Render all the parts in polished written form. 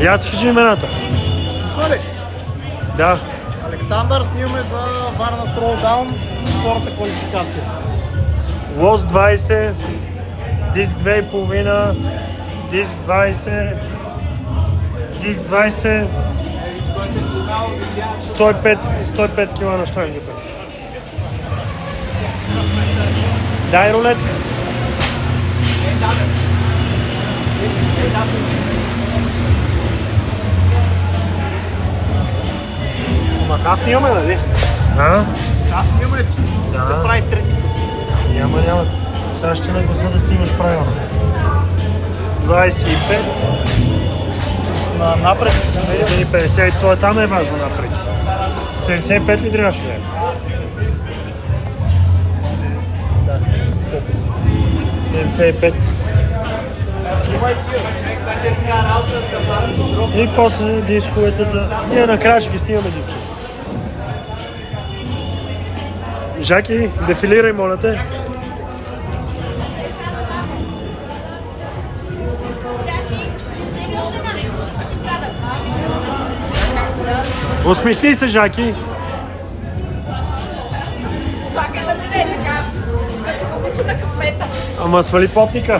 И аз кажи имената. Писна ли? Да. Александър, снимаме за Варна Тролдаун, втората квалификация. Лост 20, диск 2,5, диск 20, диск 20, 105 кила на щангата. Дай рулетка. Ама сега снимаме, нали? А? Сега снимаме, Да. се прави трети път. Няма. Сега ще нагласа да снимаш правилно. 25. Напред. 50. И това там е важно напред. 75 ли трябваше да е? Да. 75. И после дисковете за... Ние накрая ще ги снимаме дискове. Жаки, дефилирай, моля те. Усмихни се, Жаки. Чакай да мине така, като момиче на късмета. Ама свали потника.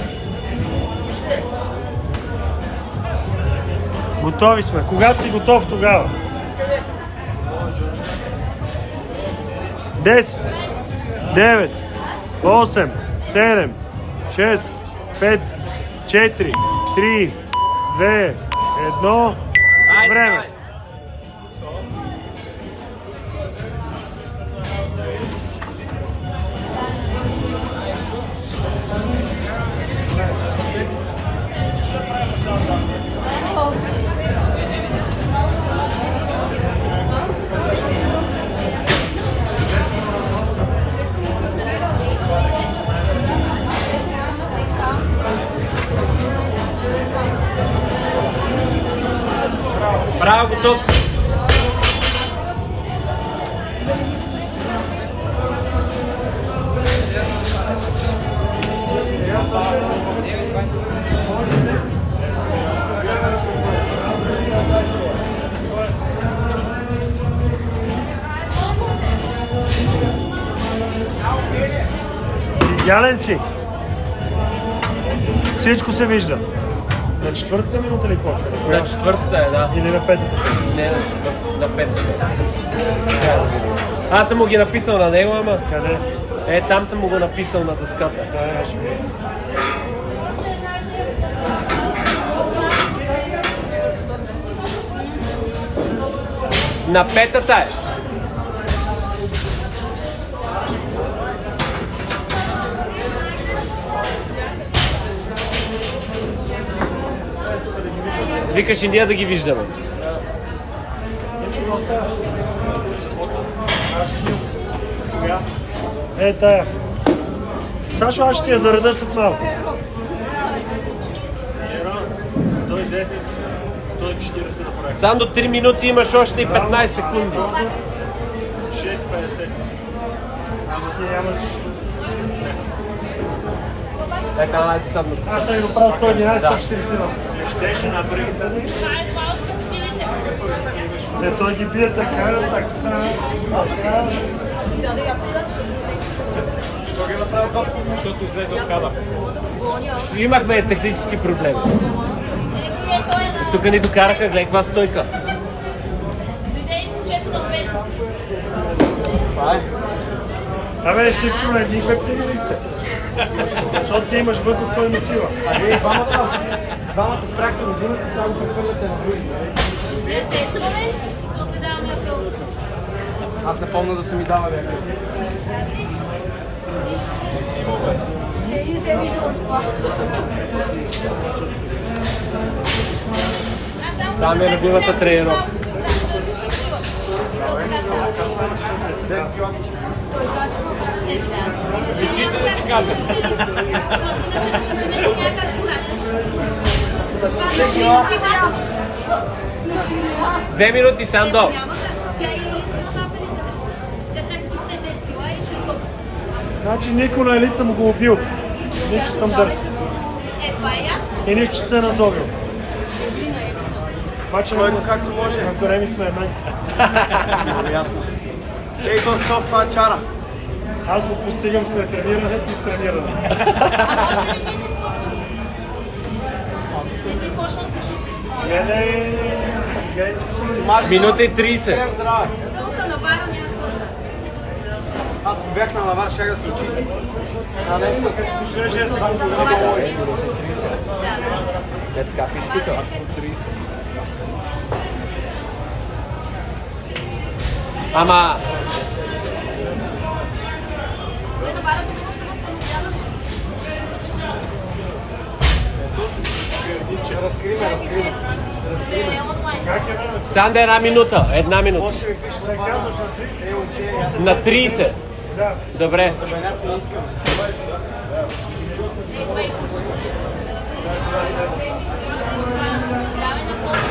Готови сме. Когато си готов, тогава. 10, 9, 8, 7, 6, 5, 4, 3, 2, 1. Време. Браво, готов си! Идеален си. Всичко се вижда. На четвъртата минута ли почва? На четвъртата е, да. Или на петата? Не, на четвъртата, на петата. Аз съм му ги написал на него, ама... Къде? Там съм му го написал на дъската. Да, ще видим. На петата е. Викаш и ние да ги виждаме. Тая. Сашо, аз ще ти я зареда след малко. 110, 140 да прави. Сам до 3 минути имаш още и 15 секунди. 6,50. Ама ти нямаш... Така, айде сам. Аз ще ви го правя 111, 140. Щеше направи се. Той ги бие така. Що ги направи това? Защото излезе от кадър. Имахме технически проблеми. Тук ни докараха, гледай каква стойка. Дойде и момчето на 200. Това е. Абе, Сивчо, на едни вептери ли сте? Защото ти имаш въздух, той има сила. А вие двамата спряхте да взимате и само прехвърляте на други. Ние тестваме, после даваме отдолу. Аз не помня да са ми давали. Там е любимата тренировка. 10 километра. Иначе няма как да ти кажа. Две минути, Сандо. Тя е или на тафелите. Тя трябва да чупне 10 кила и ще го. Значи никой на елит съм го убил. Нищо съм дърс. Това е ясно. И нищо се назовил. Мача Който както може. на големи сме мен. Много ясно. Ей, това чара. Аз го постигам с нетрениране, ти с трениране. А може ли да си спорчу? Не си почвам да се чистиш. Гледайте си. Минута и 30. Здраве. Толкова на вара няма какво да. Аз ако бях на лавар, щях да се очистя. А не с... 6 секунди. За на вара ще чистиш. Да. Е така пише тук. Ама, Те на вара година ще възстановяваме. Разкриме. Сте онлайн. Санда една минута. Една минута. Ще ми пише това. Ей, момче, аз На 30. Да. Добре. забеняци не искам. Ей, вей. Давай на фото.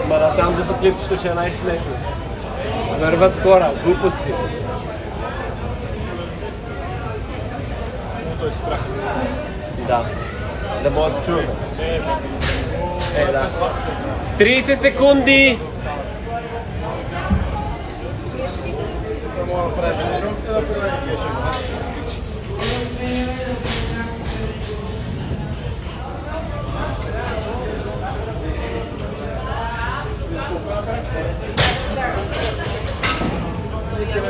Ма насам за клипчето ще е най-смешно. Върват хора, глупости. Да. Да мога да се чуваме. Да. 30 секунди.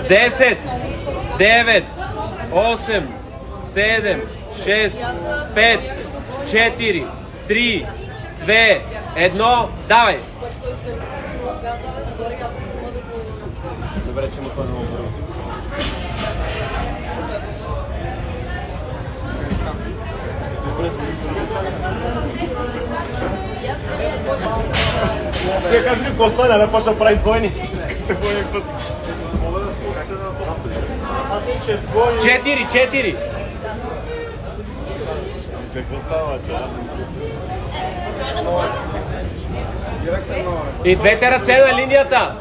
Десет, 9, 8, 7, 6, 5, 4, 3, 2, 1, давай! Добре, че му това не го говори. Те казали какво стане, не почна да прави двойни. Ще скача по един път. 4, 4. Какво става, че? И двете ръце на линията.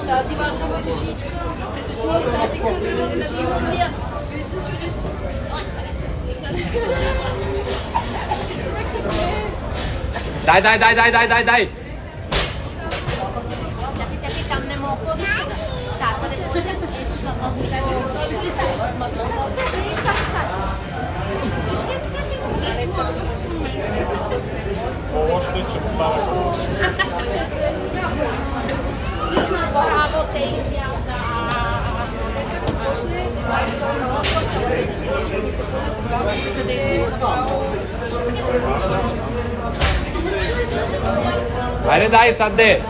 Тази важна душичка. Тази къдена душичка. Чудиш. Дай. Чакай, там не мога да стига. Тата не може. Виж как скача, виж как скача. Виж как скача. Още, че му става. Браво, Тейзи, Хайде, дай, Санде.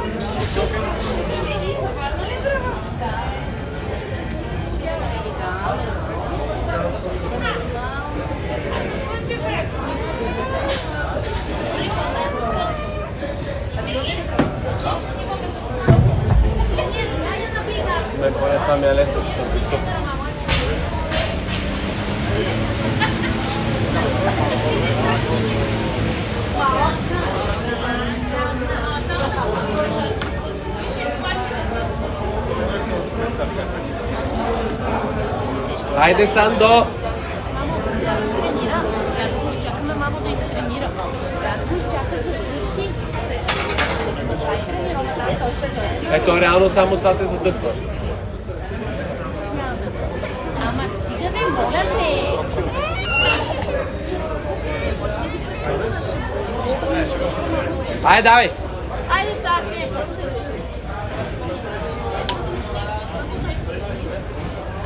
Това ми е лесно, че съм стисъл. Хайде, Сандо! Чакаме мамо да изтренира. Чакаме да свърши. Ето, реално само това те задъхва. Ама стига да моля те. Айде, давай! Айде, Саше.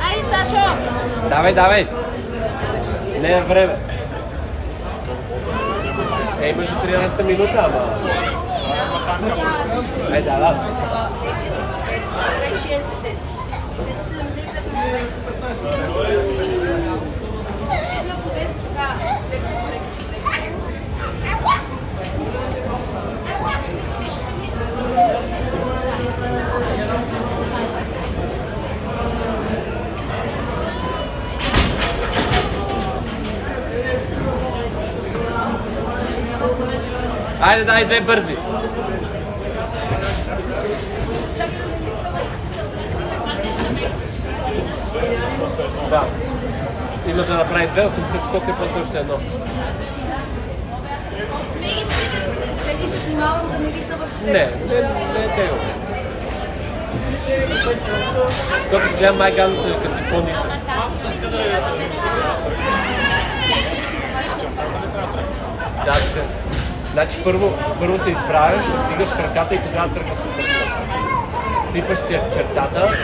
Айде, Сашо. Давай! Не е време. Имаш до 13-та минута, ама. Айде, да. Вече 60. Те са 75. На по 10 така. Чекай. Айде, дай две бързи. Да. Има да направи 2,80 скока и после още едно. Седиш внимавам да не викна върху теб. Не е тегло. Като гледам най-гадното е като си по-нисък. Да, значи първо се изправяш, вдигаш краката и тогава тръгваш със сърцето. Пипаш чертата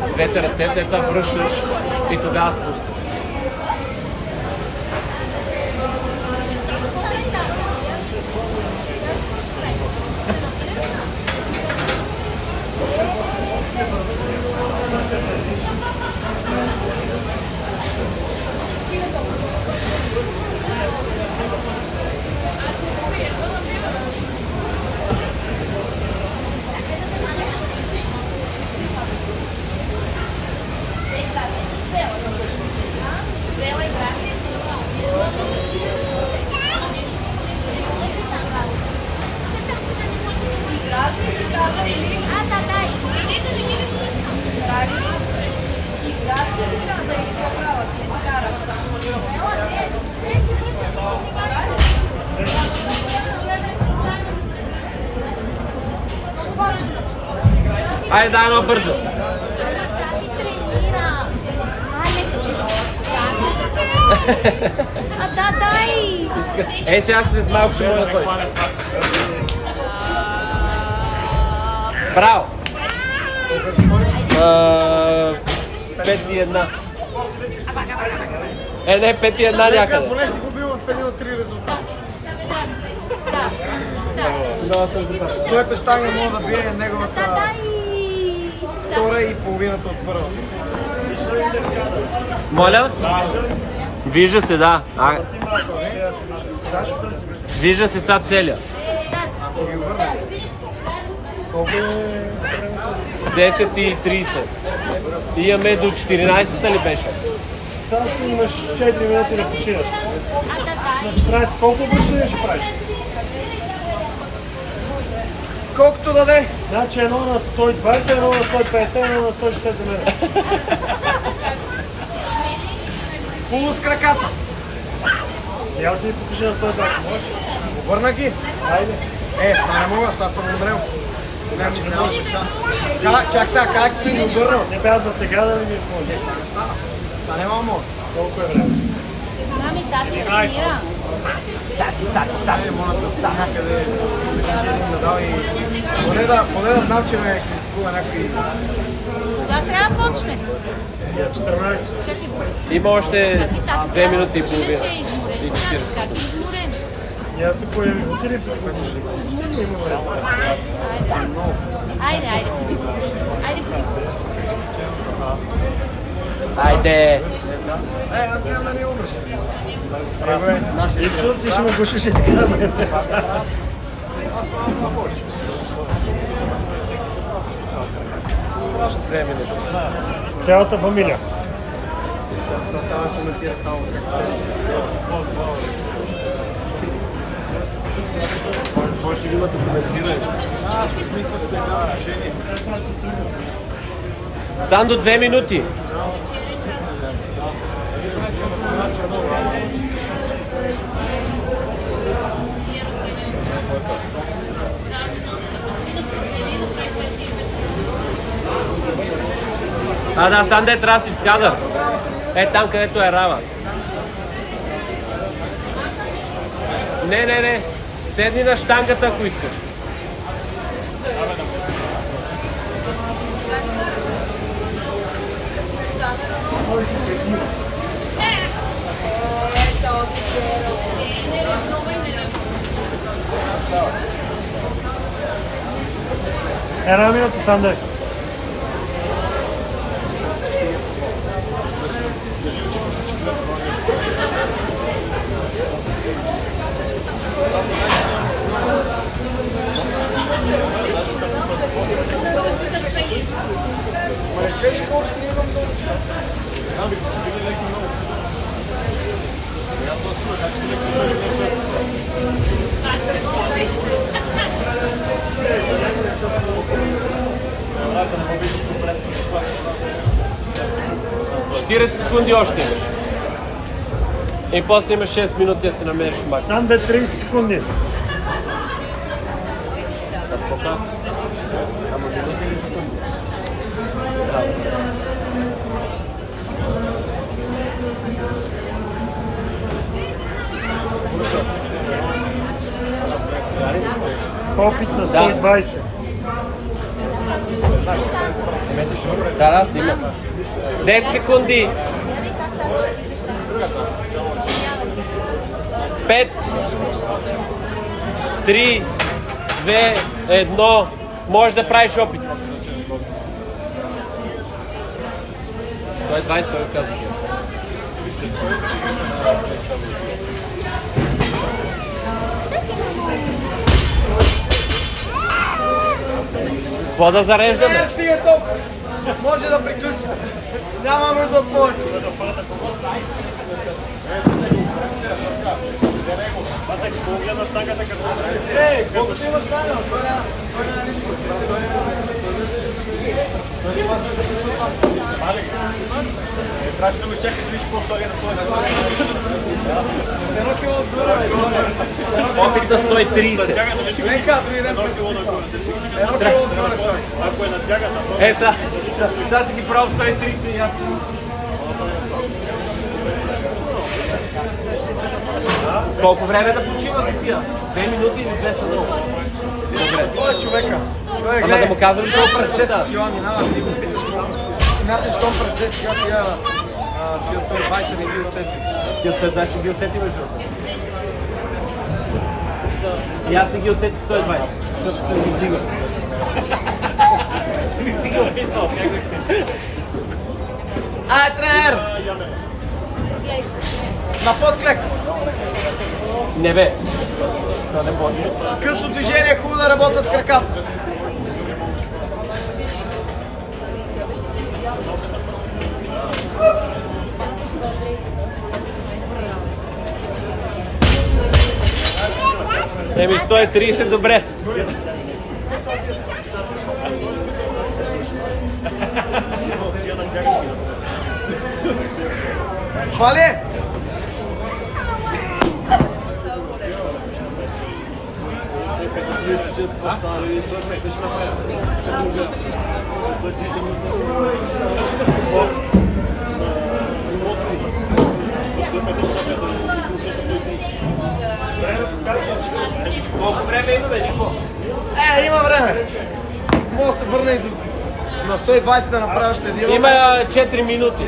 с двете ръце, след това връщаш и тогава спускаш. Айде, дай едно бързо. Да, дай! Ей, сега след малко ще може да ходиш. Браво! 5-1. Не, 5-1 някъде. Поне си го бил в един от 3 резултата. С твоята щанга мога да бие неговата втора и половината от първа. Моля? Вижда се, да. Вижда се са целия. Ако ги върна. Колко е? 10:30. Имаме до 14-та ли беше? Сашо, имаш 4 минути да починеш. На 14 колко обръщане ще правиш? Колкото даде. Значи 1 на 120, 1 на 150, 1 на 160 за мен. Полу с краката. Я ти покажи на 120, можеш? Върна ги. Айде. Сега не мога, сега съм умрел. Не можеш сега. Чак сега, как си ми обърнал? Не бе аз за сега да не ми помогне. Сега няма мога. Колко е време? Мами, тати тренира. Не, моля те, някъде се качи един медал и поне да знам, че ме критикува някой. Кога трябва да почне? Я 14. Чакай, Има още тати 2 минути и каза, половина. че е изморен. И 40. Как е изморен? И аз се появи. Отиди при кухниш. Стигна има време. Айде, ходи го пуши. Айде, ходи го. Айде! Аз гледам да не умреш. Добре, И чудо ти ще ме гушиш и така да ме. Още 2 минути. Цялата фамилия. това сега коментира само как Може да има документиране. Сам до 2 минути. Да, Санде трябва да си в кадър. Е, там където е Рава. Не. Седни на щангата, ако искаш. Една минута, Санде. 40 секунди още имаш. И после имаш 6 минути да си намериш макс. Сам да е 30 секунди. Да, сколько? Ама минути или секунди? Опит на 120. Да, снимам. 10 секунди. 5, 3, 2, 1. Можеш да правиш опит. 120, той казах. Какво да зареждаме? Не, стига толкова. Може да приключите. Няма нужда от повече. Ей, колкото имаш тайна, той няма нищо. Трябваше да ме чакаш да виж по-стори на своя. С едно кило отгоре, бе. Опит на 130. Ленка, други ден през едно кило отгоре слагаш. Сега ще ги правя 130 и аз. Колко време да почива за тия? 2 минути или 2 са много? Той е човека. Той е Ама да му казвам колко през през 10 кила минава, ти го питаш колко. Смяташ, щом през 10 кила тия 120 не ги усети. Тия 120 ще ги усети между. И аз не ги усетих 120, защото съм ги вдигал. Ай, тренер! На подклек! Не бе. Това не може. Късно движение е хубаво да работят краката. Еми 130 добре. Това ли е? Колко време имаме, Нико? Има време. Мога да се върна и на 120 да направя още един. Има 4 минути.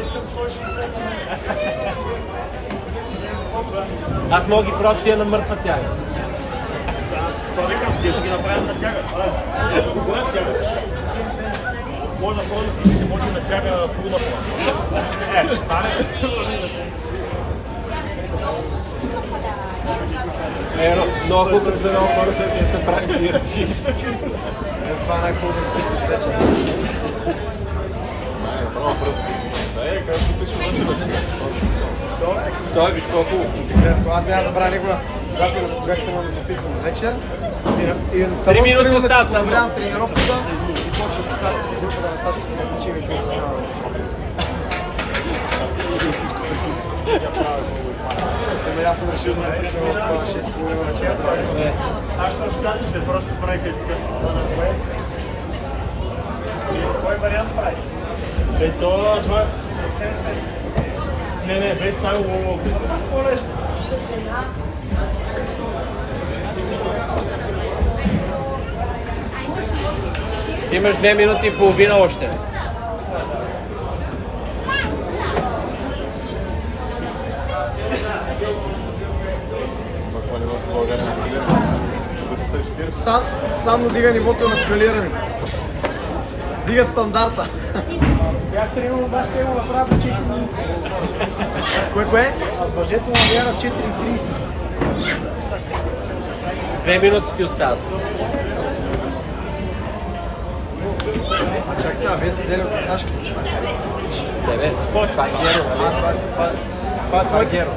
Аз мога ги пробвам тия на мъртва тяга. Това викам, тия ще ги направят на тяга. Кога на тяга? Може да пробвам да се може на тяга пълна плана. Ще стане. Много хубаво сме много хора, след се събрали си и ръчи. С това най-хубаво да записваш вече. Що е, виж колко? Аз няма забравя никога. Зато на човеките му да записвам вечер. И 3 минути остават само. Подобрявам тренировката и почвам да садим си група да насачат и да почим и група. И всичко приключи. Аз съм решил да записвам в 6,5 вечер. Аз ще дам, ще просто прави като така. Кой вариант прави? Това е... Не, без само по-лесно. Имаш 2 минути и половина още. Само дига нивото на скалиране. Дига стандарта. Бях тренирал баща има направо 4 минути. Кое? Аз бъджето на вяра 4,30. 2 минути ти остават. А чак сега, вие сте взели от Сашката. Тебе? Това е Геро, нали? Това е твой Геро.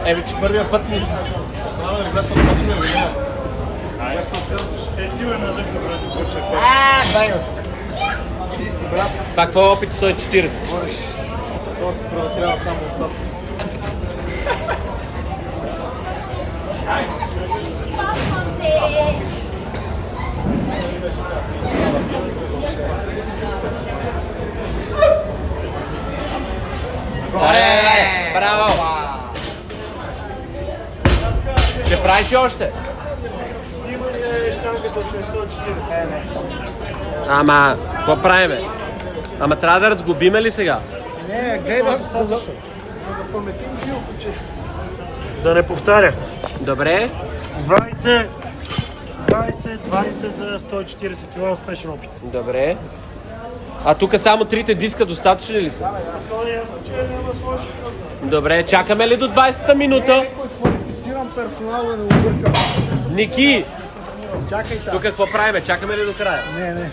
Еми, че първия път ми... Сигурно да се Дай го тук. Ти си, брат, Това какво е опит 140? говориш. Това се проватрява само устата. Добре, браво! Ще правиш ли още? Снимане щангата чрез 140. Ама, какво правиме? Ама трябва да разгубиме ли сега? Не, гледай да запаметим жилко, че... Да не повтаря. Добре. 20 за 140 кг успешен опит. Добре. А тук само трите диска достатъчни ли са? То е ясно, че няма сложи. Добре, чакаме ли до 20-та минута? Някой квалифициран персонал да не объркам. Ники, Чакай тук какво правиме? Чакаме ли до края? Не.